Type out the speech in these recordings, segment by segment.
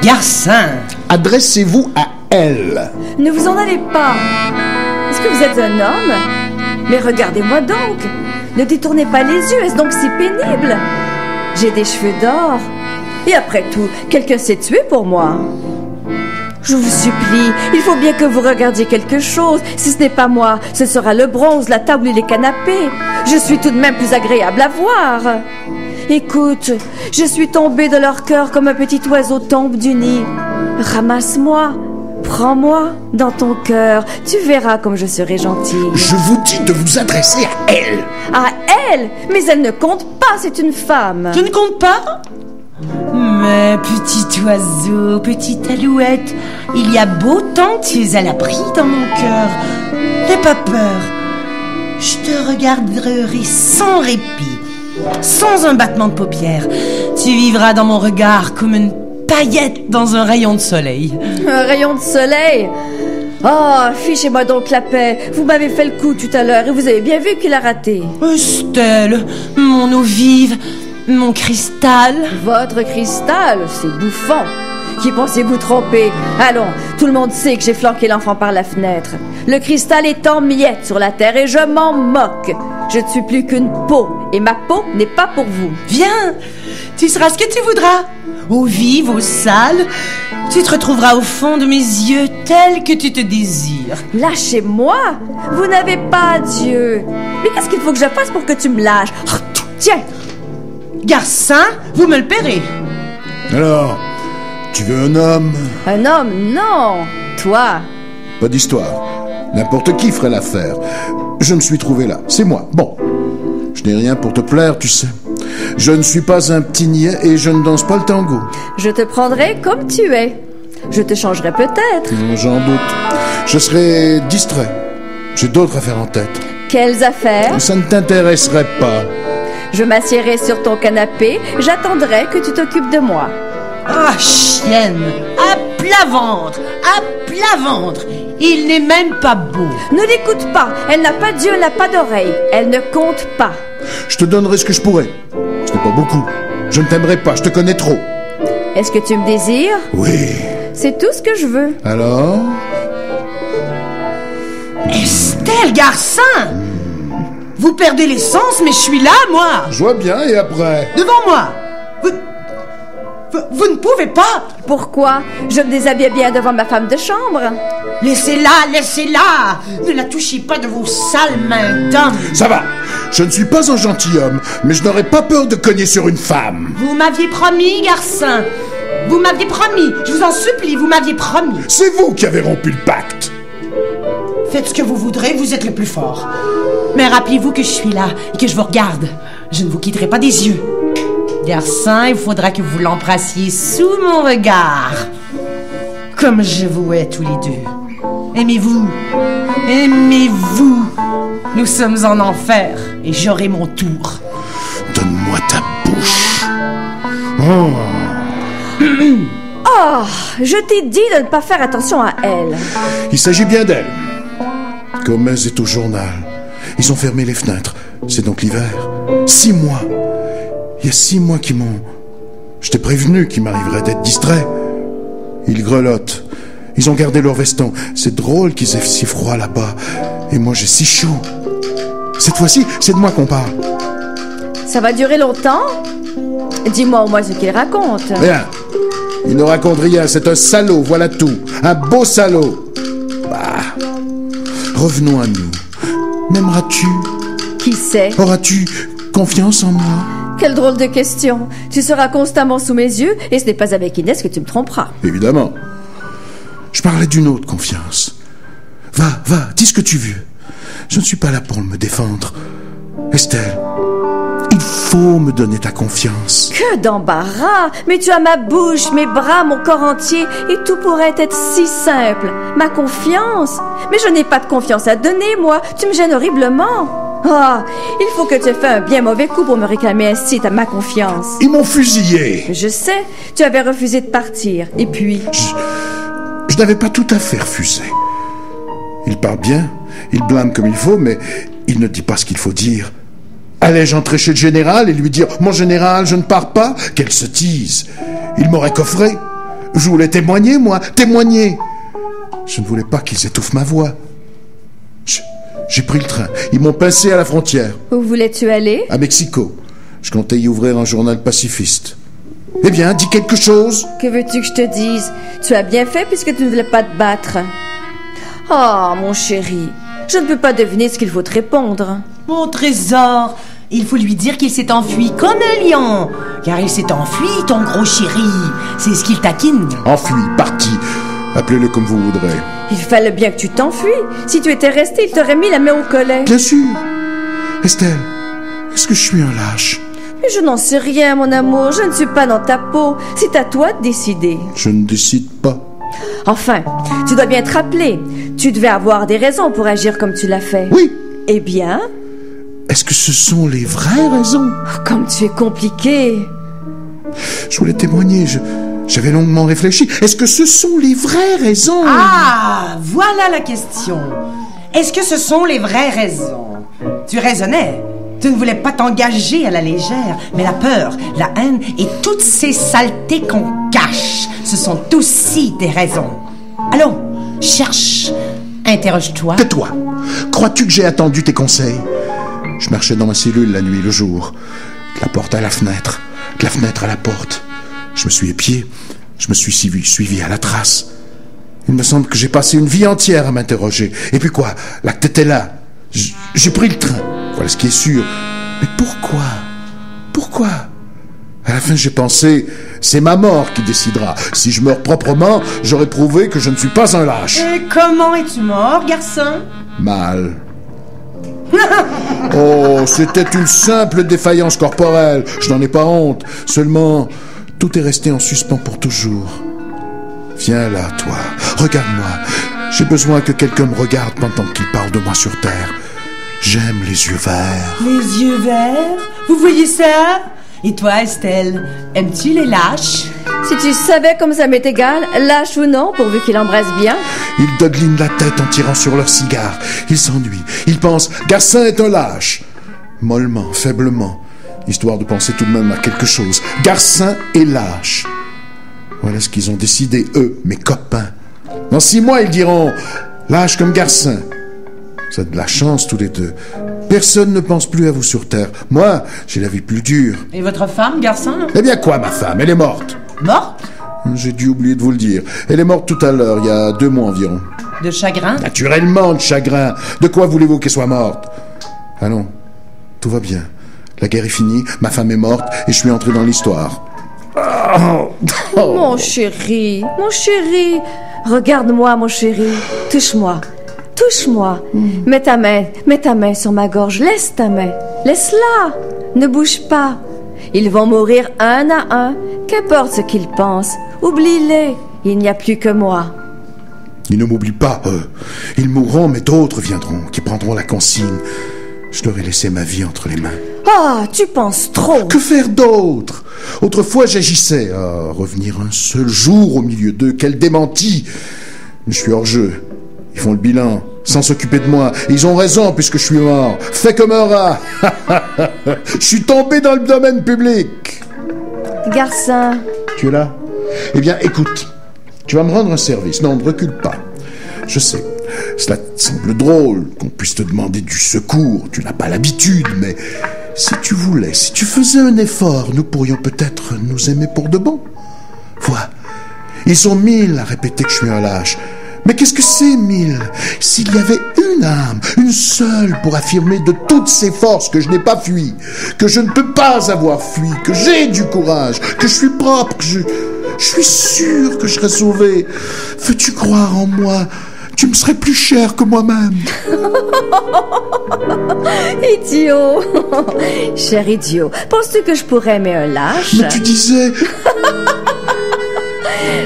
Garcin, adressez-vous à elle. Ne vous en allez pas. Est-ce que vous êtes un homme? Mais regardez-moi donc. Ne détournez pas les yeux, est-ce donc si pénible? J'ai des cheveux d'or. Et après tout, quelqu'un s'est tué pour moi. Je vous supplie, il faut bien que vous regardiez quelque chose. Si ce n'est pas moi, ce sera le bronze, la table et les canapés. Je suis tout de même plus agréable à voir. Écoute, je suis tombée de leur cœur comme un petit oiseau tombe du nid. Ramasse-moi, prends-moi dans ton cœur. Tu verras comme je serai gentille. Je vous dis de vous adresser à elle. À elle? Mais elle ne compte pas, c'est une femme. je ne compte pas. Mais petit oiseau, petite alouette, il y a beau temps que tu es à l'abri dans mon cœur. N'aie pas peur. Je te regarderai sans répit, sans un battement de paupières. Tu vivras dans mon regard comme une paillette dans un rayon de soleil. Un rayon de soleil? Oh, fichez-moi donc la paix. Vous m'avez fait le coup tout à l'heure et vous avez bien vu qu'il a raté. Estelle, mon eau vive, mon cristal. Votre cristal, c'est bouffon. Qui pensez-vous tromper? Allons, tout le monde sait que j'ai flanqué l'enfant par la fenêtre. Le cristal est en miettes sur la terre et je m'en moque. Je ne suis plus qu'une peau et ma peau n'est pas pour vous. Viens, tu seras ce que tu voudras. Eau vive, eau sale, tu te retrouveras au fond de mes yeux tel que tu te désires. Lâchez-moi! Vous n'avez pas Dieu. Mais qu'est-ce qu'il faut que je fasse pour que tu me lâches? Oh, tiens! Garcin, vous me le paierez. Alors, tu veux un homme? Un homme, non! Toi! Pas d'histoire. N'importe qui ferait l'affaire. Je me suis trouvé là. C'est moi. Bon. Je n'ai rien pour te plaire, tu sais. Je ne suis pas un petit niais et je ne danse pas le tango. Je te prendrai comme tu es. Je te changerai peut-être. J'en doute. Je serai distrait. J'ai d'autres affaires en tête. Quelles affaires? Ça ne t'intéresserait pas. Je m'assiérai sur ton canapé, j'attendrai que tu t'occupes de moi. Ah, chienne, à plat ventre, à plat ventre. Il n'est même pas beau. Ne l'écoute pas, elle n'a pas d'yeux, elle n'a pas d'oreille. Elle ne compte pas. Je te donnerai ce que je pourrai. Ce n'est pas beaucoup. Je ne t'aimerai pas, je te connais trop. Est-ce que tu me désires? Oui. C'est tout ce que je veux. Alors? Estelle, Garcin, vous perdez l'essence, mais je suis là, moi. Je vois bien, et après? Devant moi. Vous ne pouvez pas. Pourquoi? Je me déshabille bien devant ma femme de chambre. Laissez-la, laissez-la. Ne la touchez pas de vos sales mains d'homme. Ça va. Je ne suis pas un gentilhomme, mais je n'aurais pas peur de cogner sur une femme. Vous m'aviez promis, Garcin. Vous m'aviez promis. Je vous en supplie, vous m'aviez promis. C'est vous qui avez rompu le pacte. Faites ce que vous voudrez, vous êtes le plus fort. Mais rappelez-vous que je suis là et que je vous regarde. Je ne vous quitterai pas des yeux. Garcin, il faudra que vous l'embrassiez sous mon regard. Comme je vous hais tous les deux. Aimez-vous. Aimez-vous. Nous sommes en enfer et j'aurai mon tour. Donne-moi ta bouche. Oh, je t'ai dit de ne pas faire attention à elle. Il s'agit bien d'elle. Gomez est au journal. Ils ont fermé les fenêtres. C'est donc l'hiver. 6 mois. Il y a 6 mois qu'ils m'ont... Je t'ai prévenu qu'il m'arriverait d'être distrait. Ils grelottent. Ils ont gardé leur veston. C'est drôle qu'ils aient si froid là-bas. Et moi, j'ai si chaud. Cette fois-ci, c'est de moi qu'on parle. Ça va durer longtemps? Dis-moi au moins ce qu'il raconte. Rien. Il ne raconte rien. C'est un salaud, voilà tout. Un beau salaud. Bah. Revenons à nous. M'aimeras-tu? Qui sait? Auras-tu confiance en moi? Quelle drôle de question. Tu seras constamment sous mes yeux et ce n'est pas avec Inès que tu me tromperas. Évidemment. Je parlais d'une autre confiance. Va, dis ce que tu veux. Je ne suis pas là pour me défendre. Estelle, il faut me donner ta confiance. Que d'embarras! Mais tu as ma bouche, mes bras, mon corps entier, et tout pourrait être si simple. Ma confiance? Mais je n'ai pas de confiance à donner, moi. Tu me gênes horriblement. Ah, il faut que tu aies fait un bien mauvais coup pour me réclamer ainsi ma confiance. Ils m'ont fusillé. Je sais, tu avais refusé de partir. Et puis... Je n'avais pas tout à fait refusé. Il parle bien, il blâme comme il faut, mais il ne dit pas ce qu'il faut dire. Allais-je entrer chez le général et lui dire « Mon général, je ne pars pas ?» Quelle sottise. Il m'aurait coffré. Je voulais témoigner, moi, témoigner. Je ne voulais pas qu'ils étouffent ma voix. J'ai pris le train. Ils m'ont pincé à la frontière. Où voulais-tu aller? À Mexico. Je comptais y ouvrir un journal pacifiste. Eh bien, dis quelque chose. Que veux-tu que je te dise? Tu as bien fait puisque tu ne voulais pas te battre. Oh, mon chéri, je ne peux pas deviner ce qu'il faut te répondre. Mon trésor, il faut lui dire qu'il s'est enfui comme un lion. Car il s'est enfui, ton gros chéri. C'est ce qu'il taquine. Enfui, parti. Appelez-le comme vous voudrez. Il fallait bien que tu t'enfuis. Si tu étais resté, il t'aurait mis la main au collet. Bien sûr. Estelle, est-ce que je suis un lâche? Mais je n'en sais rien, mon amour. Je ne suis pas dans ta peau. C'est à toi de décider. Je ne décide pas. Enfin, tu dois bien te rappeler. Tu devais avoir des raisons pour agir comme tu l'as fait. Oui. Eh bien? Est-ce que ce sont les vraies raisons? Oh, comme tu es compliqué. Je voulais témoigner, j'avais longuement réfléchi. Est-ce que ce sont les vraies raisons? Ah, voilà la question. Est-ce que ce sont les vraies raisons? Tu raisonnais. Tu ne voulais pas t'engager à la légère, mais la peur, la haine et toutes ces saletés qu'on cache, ce sont aussi des raisons. Allons, cherche, interroge-toi. Tais-toi. Crois-tu que j'ai attendu tes conseils? Je marchais dans ma cellule la nuit et le jour, de la porte à la fenêtre, de la fenêtre à la porte. Je me suis épié, je me suis suivi à la trace. Il me semble que j'ai passé une vie entière à m'interroger. Et puis quoi? L'acte était là. J'ai pris le train. Voilà ce qui est sûr. Mais pourquoi? Pourquoi? À la fin, j'ai pensé, c'est ma mort qui décidera. Si je meurs proprement, j'aurai prouvé que je ne suis pas un lâche. Et comment es-tu mort, garçon? Mal. Oh, c'était une simple défaillance corporelle. Je n'en ai pas honte. Seulement, tout est resté en suspens pour toujours. Viens là, toi. Regarde-moi. J'ai besoin que quelqu'un me regarde pendant qu'il parle de moi sur terre. J'aime les yeux verts. Les yeux verts? Vous voyez ça? Et toi, Estelle, aimes-tu les lâches? Si tu savais comme ça m'est égal, lâche ou non, pourvu qu'il embrasse bien. Ils doglinent la tête en tirant sur leur cigare. Ils s'ennuient. Ils pensent « Garcin est un lâche ». Mollement, faiblement, histoire de penser tout de même à quelque chose. Garcin est lâche. Voilà ce qu'ils ont décidé, eux, mes copains. Dans 6 mois, ils diront « Lâche comme Garcin ». Vous avez de la chance, tous les deux. Personne ne pense plus à vous sur Terre. Moi, j'ai la vie plus dure. Et votre femme, garçon? Eh bien quoi, ma femme? Elle est morte. Morte? J'ai dû oublier de vous le dire. Elle est morte tout à l'heure, il y a 2 mois environ. De chagrin? Naturellement, de chagrin. De quoi voulez-vous qu'elle soit morte? Allons, tout va bien. La guerre est finie, ma femme est morte, et je suis entré dans l'histoire. Mon chéri, regarde-moi, mon chéri. Touche-moi. Touche-moi. Mets ta main sur ma gorge. Laisse ta main. Laisse-la. Ne bouge pas. Ils vont mourir un à un. Qu'importe ce qu'ils pensent. Oublie-les. Il n'y a plus que moi. Ils ne m'oublient pas, eux. Ils mourront, mais d'autres viendront, qui prendront la consigne. Je leur ai laissé ma vie entre les mains. Ah, tu penses trop. Que faire d'autre? Autrefois, j'agissais. Ah, revenir un seul jour au milieu d'eux, quel démenti. Mais je suis hors jeu. Ils font le bilan, sans s'occuper de moi. Et ils ont raison, puisque je suis mort. Fait comme un rat. Je suis tombé dans le domaine public. Garçon. Tu es là? Eh bien, écoute. Tu vas me rendre un service. Non, ne recule pas. Je sais, cela te semble drôle qu'on puisse te demander du secours. Tu n'as pas l'habitude, mais si tu voulais, si tu faisais un effort, nous pourrions peut-être nous aimer pour de bon. Vois, ils sont 1000 à répéter que je suis un lâche. Mais qu'est-ce que c'est 1000? S'il y avait une âme, une seule, pour affirmer de toutes ses forces que je n'ai pas fui, que je ne peux pas avoir fui, que j'ai du courage, que je suis propre, que je suis sûr que je serais sauvé. Veux-tu croire en moi? Tu me serais plus cher que moi-même. Idiot. Cher idiot, penses-tu que je pourrais aimer un lâche? Mais tu disais...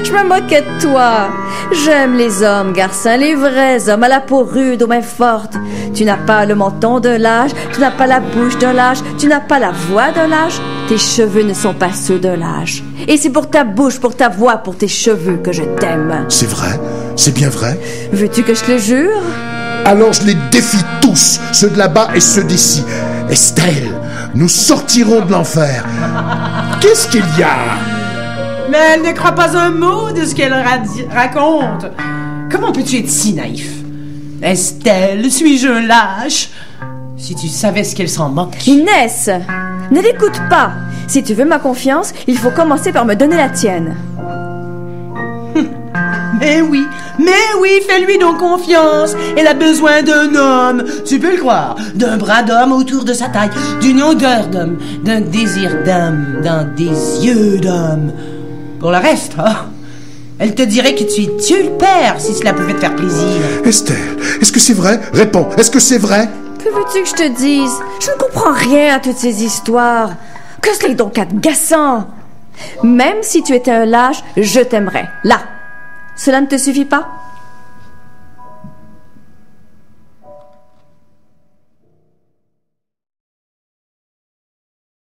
Je me moquais de toi. J'aime les hommes, garçon, les vrais hommes, à la peau rude, aux mains fortes. Tu n'as pas le menton de l'âge, tu n'as pas la bouche de l'âge, tu n'as pas la voix de l'âge. Tes cheveux ne sont pas ceux de l'âge. Et c'est pour ta bouche, pour ta voix, pour tes cheveux que je t'aime. C'est vrai? C'est bien vrai? Veux-tu que je te le jure? Alors je les défie tous, ceux de là-bas et ceux d'ici. Estelle, nous sortirons de l'enfer. Qu'est-ce qu'il y a? Mais elle ne croit pas un mot de ce qu'elle raconte. Comment peux-tu être si naïf? Estelle, suis-je un lâche? Si tu savais ce qu'elle s'en moque. Inès, ne l'écoute pas. Si tu veux ma confiance, il faut commencer par me donner la tienne. Mais oui, fais-lui donc confiance. Elle a besoin d'un homme, tu peux le croire, d'un bras d'homme autour de sa taille, d'une odeur d'homme, d'un désir d'homme, d'un des yeux d'homme. Pour le reste, elle te dirait que tu es Dieu le Père, si cela pouvait te faire plaisir. Estelle, est-ce que c'est vrai? Réponds, est-ce que c'est vrai? Que veux-tu que je te dise? Je ne comprends rien à toutes ces histoires. Que cela est donc agaçant. Même si tu étais un lâche, je t'aimerais. Là. Cela ne te suffit pas?